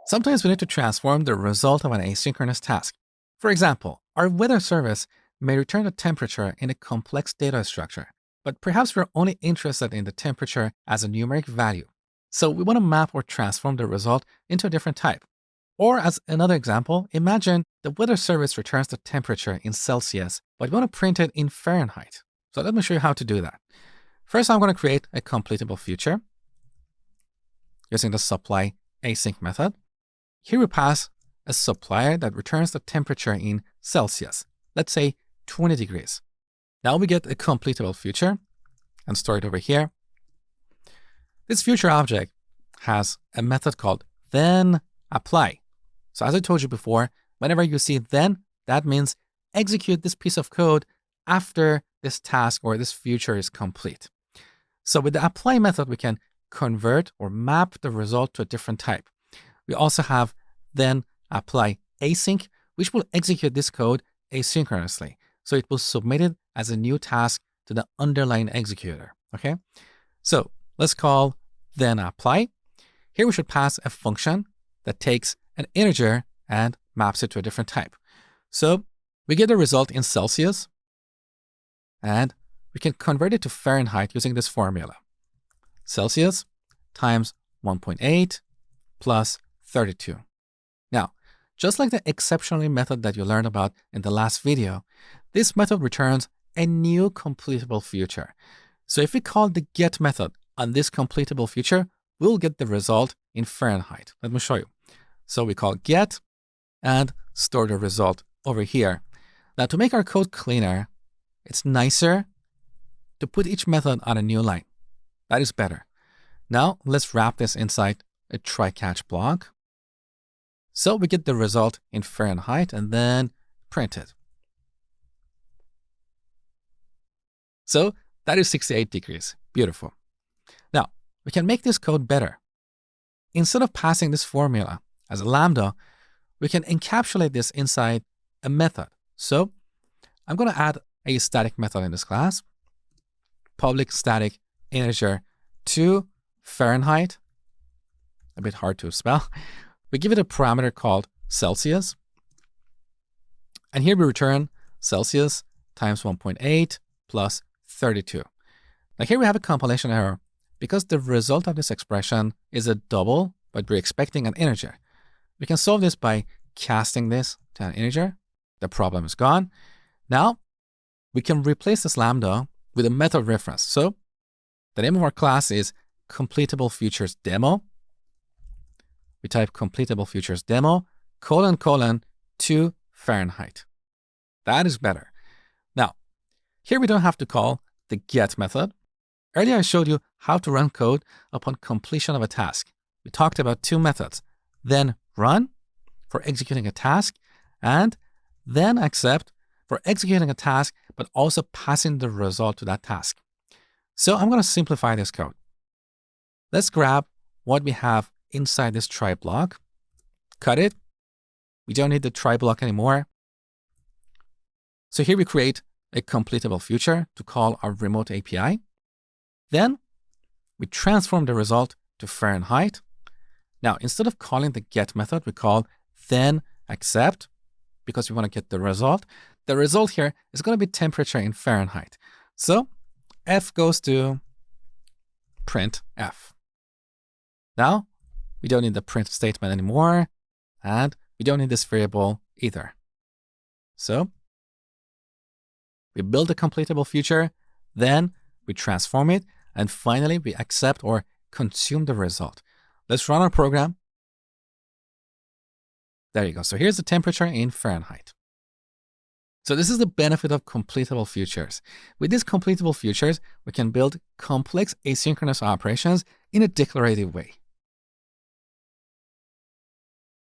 Sometimes we need to transform the result of an asynchronous task. For example, our weather service may return the temperature in a complex data structure, but perhaps we're only interested in the temperature as a numeric value. So we want to map or transform the result into a different type. Or as another example, imagine the weather service returns the temperature in Celsius, but we want to print it in Fahrenheit. So let me show you how to do that. First, I'm going to create a completable future using the supply async method. Here we pass a supplier that returns the temperature in Celsius, let's say 20 degrees. Now we get a completable future and store it over here. This future object has a method called then_apply. So as I told you before, whenever you see then, that means execute this piece of code after this task or this future is complete. So with the apply method, we can convert or map the result to a different type. We also have then apply async, which will execute this code asynchronously. So it will submit it as a new task to the underlying executor. Okay. So let's call then apply. Here we should pass a function that takes an integer and maps it to a different type. So we get the result in Celsius and we can convert it to Fahrenheit using this formula. Celsius times 1.8 plus 32. Now, just like the exceptionally method that you learned about in the last video, this method returns a new completable future. So if we call the get method on this completable future, we'll get the result in Fahrenheit. Let me show you. So we call get and store the result over here. Now to make our code cleaner, it's nicer to put each method on a new line. That is better. Now let's wrap this inside a try-catch block. So we get the result in Fahrenheit and then print it. So that is 68 degrees. Beautiful. Now we can make this code better. Instead of passing this formula as a lambda, we can encapsulate this inside a method. So I'm going to add a static method in this class, public static integer to Fahrenheit, a bit hard to spell. We give it a parameter called Celsius. And here we return Celsius times 1.8 plus 32. Now here we have a compilation error because the result of this expression is a double, but we're expecting an integer. We can solve this by casting this to an integer. The problem is gone. Now we can replace this lambda with a method reference. So the name of our class is Completable Futures Demo. We type Completable Futures Demo, : to Fahrenheit. That is better. Now, here we don't have to call the get method. Earlier I showed you how to run code upon completion of a task. We talked about two methods, then run for executing a task and then accept for executing a task, but also passing the result to that task. So I'm going to simplify this code. Let's grab what we have inside this try block, cut it. We don't need the try block anymore. So here we create a completable future to call our remote API. Then we transform the result to Fahrenheit. Now, instead of calling the get method, we call then accept because we want to get the result. The result here is going to be temperature in Fahrenheit. So F goes to print F. Now, we don't need the print statement anymore, and we don't need this variable either. So we build a completable future, then we transform it, and finally we accept or consume the result. Let's run our program. There you go. So here's the temperature in Fahrenheit. So this is the benefit of completable futures. With these completable futures, we can build complex asynchronous operations in a declarative way.